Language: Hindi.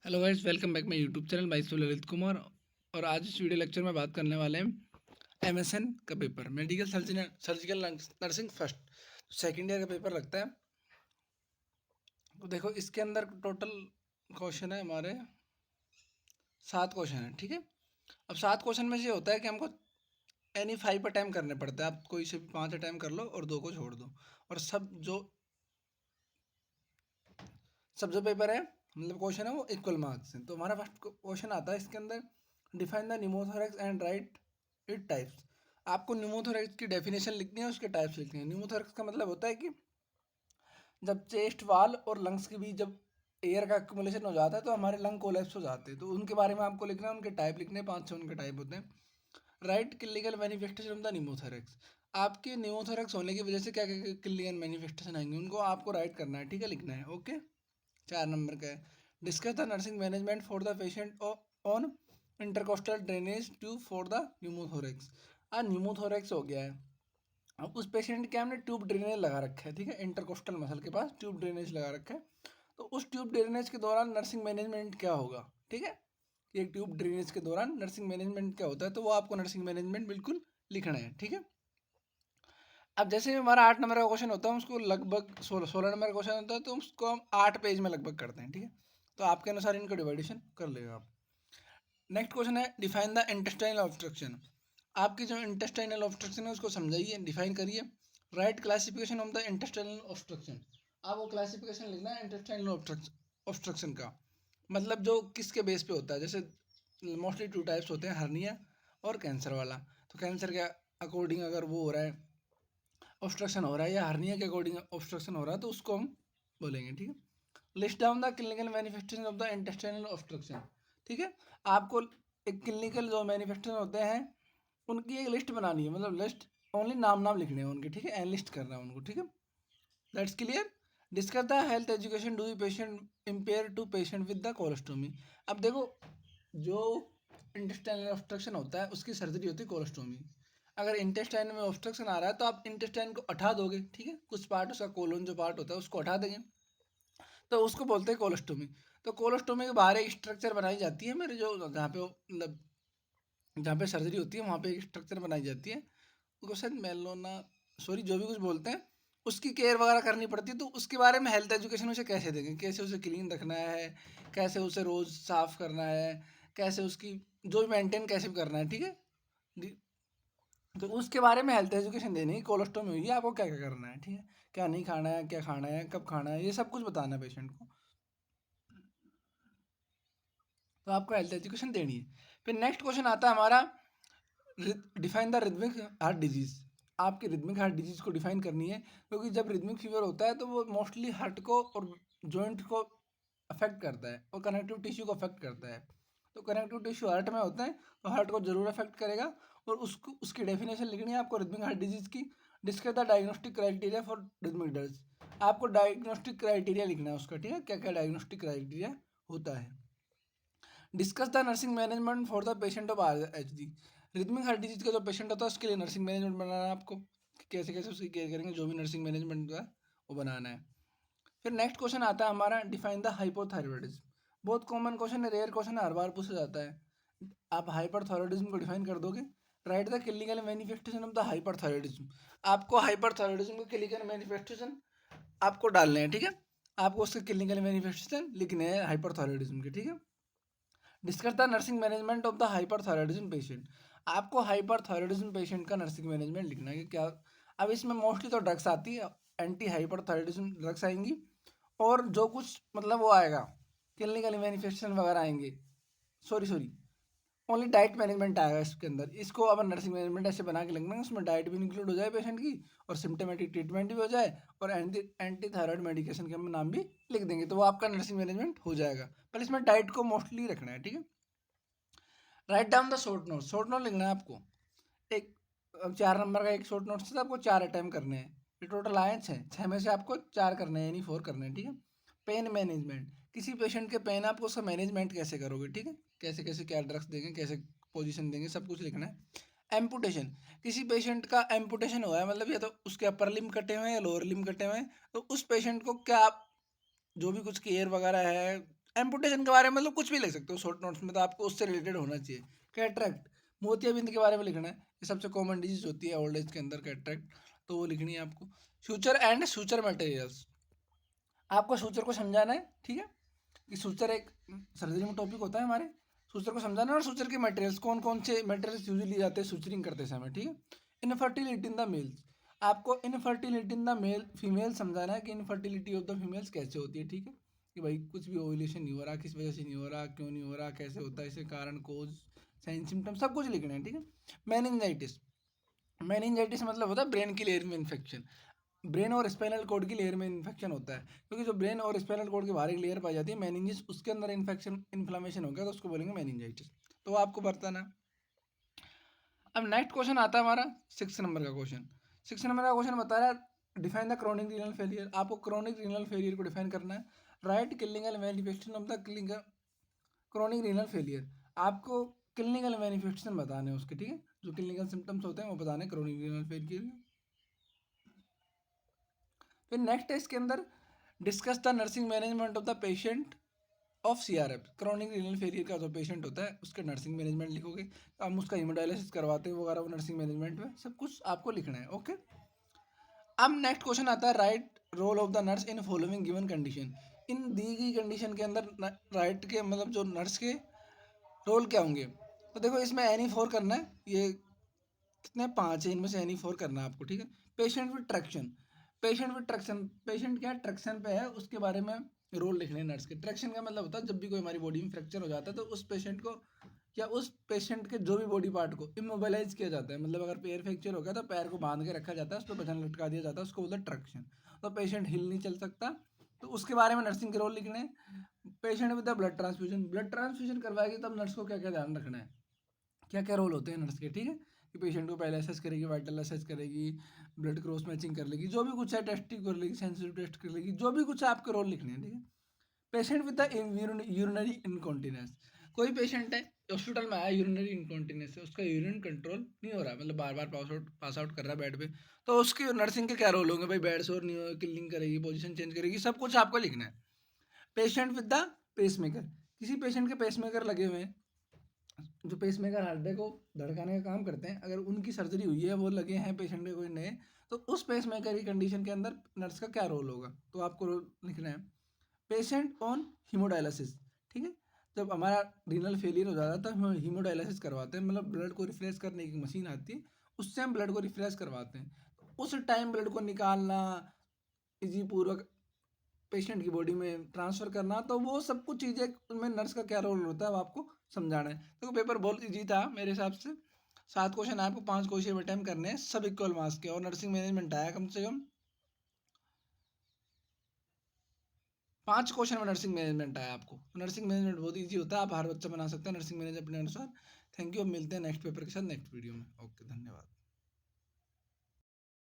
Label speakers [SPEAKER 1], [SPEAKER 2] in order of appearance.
[SPEAKER 1] Hello guys, welcome back my YouTube channel by Lalit Kumar. और आज इस वीडियो लेक्चर में बात करने वाले हैं एमएसएन का paper medical surgical nursing first second year का पेपर लगता है। तो देखो, इसके अंदर टोटल क्वेश्चन है हमारे 7 क्वेश्चन है, ठीक है। अब 7 क्वेश्चन में से होता है कि हमको एनी 5 अटैम्प्ट करने पड़ते हैं। आप कोई से भी 5 अटैम्प्ट कर लो और 2 को छोड़ दो। और सब जो पेपर है, मतलब क्वेश्चन है, वो इक्वल मार्क्स हैं। तो हमारा फर्स्ट क्वेश्चन आता है इसके अंदर, define the pneumothorax and right it types. आपको न्यूमोथोरैक्स की डेफिनेशन लिखनी है, उसके टाइप्स लिखने हैं। न्यूमोथोरैक्स का मतलब होता है कि जब चेस्ट वाल और लंग्स के बीच जब एयर का एक्यूमुलेशन हो जाता है तो हमारे लंग कोलैप्स हो जाते हैं। तो उनके बारे में आपको लिखना है, उनके टाइप लिखने हैं। 5 से उनके टाइप होते हैं। Right clinical manifestation of the pneumothorax. आपके न्यूमोथोरैक्स होने की वजह से क्या क्या क्लिनिकल मैनिफेस्टेशन आएंगे, उनको आपको राइट करना है, ठीक है, लिखना है। ओके, 4 नंबर का है, discuss the nursing management for the patient on intercostal drainage tube for the pneumothorax. Pneumothorax हो गया है, अब उस पेशेंट के हमने ट्यूब ड्रेनेज लगा रखा है, ठीक है, इंटरकोस्टल मसल के पास ट्यूब ड्रेनेज लगा रखा है। तो उस ट्यूब ड्रेनेज के दौरान नर्सिंग मैनेजमेंट क्या होगा, ठीक है। एक ट्यूब ड्रेनेज के दौरान नर्सिंग मैनेजमेंट क्या होता है, तो वो आपको नर्सिंग मैनेजमेंट बिल्कुल लिखना है, ठीक है। अब जैसे हमारा 8 नंबर का क्वेश्चन होता है, उसको लगभग 16 नंबर का क्वेश्चन होता है, तो उसको हम 8 पेज में लगभग करते हैं, ठीक है। तो आपके अनुसार इनका डिवाइडेशन कर लेगा आप। नेक्स्ट क्वेश्चन है, डिफाइन द इंटेस्टाइनल ऑब्स्ट्रक्शन। आपकी जो इंटेस्टाइनल ऑब्स्ट्रक्शन है उसको समझाइए, डिफाइन करिए। Right classification of the intestinal obstruction. आपको क्लासिफिकेशन लिखना है इंटेस्टाइनल ऑब्स्ट्रक्शन का, मतलब जो किसके बेस पे होता है। जैसे मोस्टली 2 टाइप्स होते हैं, हर्निया और कैंसर वाला। तो कैंसर के अकॉर्डिंग अगर वो हो रहा है, ऑब्स्ट्रक्शन हो रहा है, या हर्निया के अकॉर्डिंग ऑब्स्ट्रक्शन हो रहा है, तो उसको हम बोलेंगे, ठीक है। List down the clinical manifestation of the intestinal obstruction, ठीक है। आपको एक क्लिनिकल जो मैनिफेस्टेशन होते हैं उनकी एक लिस्ट बनानी है, मतलब लिस्ट ओनली नाम नाम लिखने हैं उनके, ठीक है, एनलिस्ट करना है उनको, ठीक है। That's clear. Discuss the health education do patient impair to patient with the colostomy. अब देखो, जो इंटेस्टाइनल ऑब्स्ट्रक्शन होता है उसकी सर्जरी होती है कोलोस्टोमी। अगर इंटेस्टाइन में ऑब्स्ट्रक्शन आ रहा है तो आप इंटेस्टाइन को हटा दोगे, ठीक है, कुछ पार्ट उसका कोलोन जो पार्ट होता है उसको हटा देंगे, तो उसको बोलते हैं कोलोस्टोमी। तो कोलोस्टोमी के बाहर एक स्ट्रक्चर बनाई जाती है मेरे, जो जहाँ पे मतलब जहाँ पे सर्जरी होती है वहाँ पे एक स्ट्रक्चर बनाई जाती है, उसको शायद मेलोना, सॉरी, जो भी कुछ बोलते हैं, उसकी केयर वगैरह करनी पड़ती है। तो उसके बारे में हेल्थ एजुकेशन उसे कैसे देंगे, कैसे उसे क्लीन रखना है, कैसे उसे रोज़ साफ करना है, कैसे उसकी जो भी मेंटेन कैसे भी करना है, ठीक है। तो उसके बारे में हेल्थ एजुकेशन देनी है। कोलोस्टोमी हुई है, आपको क्या क्या करना है, ठीक है, क्या नहीं खाना है, क्या खाना है, कब खाना है, ये सब कुछ बताना है पेशेंट को। तो आपको हेल्थ एजुकेशन देनी है। फिर नेक्स्ट क्वेश्चन आता है हमारा, define the rhythmic heart disease. आपकी रिदमिक हार्ट डिजीज को डिफाइन करनी है, क्योंकि जब रिदमिक फीवर होता है तो वो मोस्टली हार्ट को और जॉइंट को अफेक्ट करता है और कनेक्टिव टिश्यू को अफेक्ट करता है। तो कनेक्टिव टिश्यू हार्ट में होता है तो हार्ट को जरूर अफेक्ट करेगा। और उसको उसकी डेफिनेशन लिखनी है आपको रिदमिक हार्ट डिजीज की। Discuss the diagnostic criteria for rhythmic dulls. आपको डायग्नोस्टिक क्राइटेरिया लिखना है उसका, ठीक है, क्या क्या डायग्नोस्टिक क्राइटेरिया होता है। Discuss the nursing management for the patient of RHD। Rhythmic heart disease का जो पेशेंट होता है उसके लिए नर्सिंग मैनेजमेंट बनाना है आपको, कि कैसे कैसे उसकी केयर करेंगे, जो भी नर्सिंग मैनेजमेंट का वो बनाना है। फिर नेक्स्ट क्वेश्चन आता है हमारा, डिफाइन द हाइपोथायरॉयडिज्म। बहुत कॉमन क्वेश्चन है, रेयर क्वेश्चन है, हर बार पूछा जाता है। आप हाइपरथायरॉयडिज्म को डिफाइन कर दोगे। Right the clinical manifestation of the hyperthyroidism. आपको हाइपरथायरॉयडिज्म के क्लिनिकल मैनिफेस्टेशन आपको डालने हैं, ठीक है। आपको उसके क्लिनिकल मैनिफेस्टेशन लिखने हैं हाइपरथायरॉयडिज्म के, ठीक है। Discuss the nursing management of the hyperthyroidism patient. आपको हाइपरथायरॉयडिज्म पेशेंट का नर्सिंग मैनेजमेंट लिखना है कि क्या। अब इसमें मोस्टली तो ड्रग्स आती है, एंटी हाइपरथायरॉयडिज्म ड्रग्स आएंगी, और जो कुछ मतलब वो आएगा, क्लिनिकल मैनिफेस्टेशन वगैरह आएंगे। Sorry sorry, only diet management आएगा इसके अंदर। इसको अपन नर्सिंग मैनेजमेंट ऐसे बना के लिखना है, उसमें डाइट भी इंक्लूड हो जाए पेशेंट की, और सिम्टोमेटिक ट्रीटमेंट भी हो जाए, और एंटी एंटी थायराइड मेडिकेशन के हम नाम भी लिख देंगे, तो वो आपका नर्सिंग मैनेजमेंट हो जाएगा। पर इसमें डाइट को मोस्टली रखना है, ठीक है। Write down the short note. Short note लिखना है आपको एक। अब 4 नंबर का एक शॉर्ट नोट से आपको 4 अटैम्प्ट करने हैं। ये टोटल आए 6 में से आपको 4 करने हैं, यानी 4 करने हैं, ठीक है। पेन मैनेजमेंट, किसी पेशेंट के पेन आपको उसका मैनेजमेंट कैसे करोगे, ठीक है, कैसे कैसे क्या ड्रग्स देंगे, कैसे पोजीशन देंगे, सब कुछ लिखना है। एम्पुटेशन, किसी पेशेंट का एम्पुटेशन हुआ है, मतलब या तो उसके अपर लिम कटे हुए हैं या लोअर लिम कटे हुए हैं, तो उस पेशेंट को क्या आप जो भी कुछ केयर वगैरह है, एम्पुटेशन के बारे में मतलब कुछ भी लिख सकते हो शॉर्ट नोट्स में, तो आपको उससे रिलेटेड होना चाहिए। कैटरेक्ट, मोतियाबिंद के बारे में लिखना है, ये सबसे कॉमन डिजीज होती है ओल्ड एज के अंदर कैटरेक्ट, तो वो लिखनी है आपको। फ्यूचर एंड फ्यूचर मटेरियल्स, आपको सूचर को समझाना है, ठीक है, कि सूचर एक सर्जरी में टॉपिक होता है हमारे, सूचर को समझाना है, और सूचर के मटेरियल्स कौन कौन से मटेरियल्स यूजली जाते हैं सूचरिंग करते समय, ठीक है। इनफर्टिलिटी इन द मेल्स, आपको infertility in the male female समझाना है कि इनफर्टिलिटी ऑफ द फीमेल्स कैसे होती है, ठीक है, कि भाई कुछ भी ओव्यूलेशन नहीं हो रहा, किस वजह से नहीं हो रहा, क्यों नहीं हो रहा, कैसे होता है, इसके कारण, कोज, साइन, सिम्टम, सब कुछ लिखना है, ठीक है। मेनिंजाइटिस, मेनिंजाइटिस मतलब होता है ब्रेन की लेयर में इन्फेक्शन, ब्रेन और स्पाइनल कॉर्ड की लेयर में इन्फेक्शन होता है, क्योंकि जो ब्रेन और स्पाइनल कॉर्ड के बाहर एक लेयर पाई जाती है मेनिंजिस, उसके अंदर इन्फेक्शन इन्फ्लामेशन हो गया तो उसको बोलेंगे मेनिंजाइटिस, तो वो आपको बताना है। अब नेक्स्ट क्वेश्चन आता है हमारा 6 नंबर का क्वेश्चन। 6 नंबर का क्वेश्चन बता रहा है define the chronic renal failure, आपको क्रोनिक रीनल फेलियर को डिफाइन करना है। Right clinical manifestation of the chronic renal failure, आपको क्लिनिकल मैनिफेस्टेशन बताने हैं उसके, ठीक है, जो क्लिनिकल सिम्टम्स होते हैं वो बताने क्रोनिक रीनल फेलियर। फिर नेक्स्ट है इसके अंदर discuss the nursing management of the patient of CRF, chronic renal failure का जो पेशेंट होता है उसका नर्सिंग मैनेजमेंट लिखोगे, हम उसका हीमोडायलिसिस करवाते हैं वगैरह, वो नर्सिंग मैनेजमेंट में सब कुछ आपको लिखना है, ओके। अब नेक्स्ट क्वेश्चन आता है right role of the nurse in following given condition, इन दी गई कंडीशन के अंदर राइट के मतलब जो नर्स के रोल क्या होंगे, तो देखो इसमें एनी फोर करना है, ये कितने 5 है, इनमें से एनी फोर करना है आपको, ठीक है। Patient with traction, patient with traction, patient क्या ट्रैक्शन पे है उसके बारे में रोल लिखने हैं नर्स के। ट्रैक्शन का मतलब होता है जब भी कोई हमारी बॉडी में फ्रैक्चर हो जाता है तो उस पेशेंट को या उस पेशेंट के जो भी बॉडी पार्ट को इमोबिलाइज किया जाता है, मतलब अगर पैर फ्रैक्चर हो गया तो पैर को बांध के रखा जाता है, उस पर वजन लटका दिया जाता है, उसको बोलते हैं ट्रैक्शन। तो पेशेंट हिल नहीं चल सकता, तो उसके बारे में नर्सिंग के रोल लिखने हैं। Patient with the blood transfusion, blood transfusion करवाएगी तब नर्स को क्या क्या ध्यान रखना है, क्या क्या रोल होते हैं नर्स के, ठीक है, कि पेशेंट को पहले असेस करेगी, वाइटल असेस करेगी, ब्लड क्रॉस मैचिंग कर लेगी, जो भी कुछ है टेस्ट कर लेगी, सेंसिटिव टेस्ट कर लेगी, जो भी कुछ है आपके रोल लिखने हैं, ठीक है। Patient with the urinary incontinence, कोई पेशेंट है हॉस्पिटल में आया यूरिनरी इनकॉन्टिनेंस से, उसका यूरिन कंट्रोल नहीं हो रहा, मतलब बार बार पास आउट कर रहा है बेड पे, तो उसकी नर्सिंग के क्या रोल होंगे, भाई बेड शोर नहीं हो, किलिंग करेगी, पोजीशन चेंज करेगी, सब कुछ आपको लिखना है। पेशेंट विद द पेसमेकर, किसी पेशेंट के पेसमेकर लगे हुए हैं, जो पेसमेकर हार्ट को धड़काने का काम करते हैं, अगर उनकी सर्जरी हुई है वो लगे हैं पेशेंट के कोई नए, तो उस पेसमेकर की कंडीशन के अंदर नर्स का क्या रोल होगा, तो आपको रोल लिखना है। पेशेंट ऑन हीमोडायलिसिस, ठीक है, जब हमारा रीनल फेलियर हो जाता है तो हम हीमोडायलिसिस करवाते हैं, मतलब ब्लड को रिफ्रेश करने की मशीन आती है, उससे हम ब्लड को रिफ्रेश करवाते हैं, उस टाइम ब्लड को निकालना इजी पूर्वक पेशेंट की बॉडी में ट्रांसफर करना, तो वो सब कुछ चीज़ें उनमें नर्स का क्या रोल होता है वो आपको समझाना है। तो पेपर बहुत ईजी था मेरे हिसाब से, 7 क्वेश्चन आपको 5 क्वेश्चन अटेम्प्ट करने हैं, सब इक्वल मार्क्स के, और नर्सिंग मैनेजमेंट आया कम से कम 5 क्वेश्चन में नर्सिंग मैनेजमेंट आया आपको। नर्सिंग मैनेजमेंट बहुत ईजी होता है, आप हर बच्चा बना सकते हैं नर्सिंग मैनेजमेंट अपने अनुसार। थैंक यू, अब मिलते हैं नेक्स्ट पेपर के साथ नेक्स्ट वीडियो में। ओके, धन्यवाद।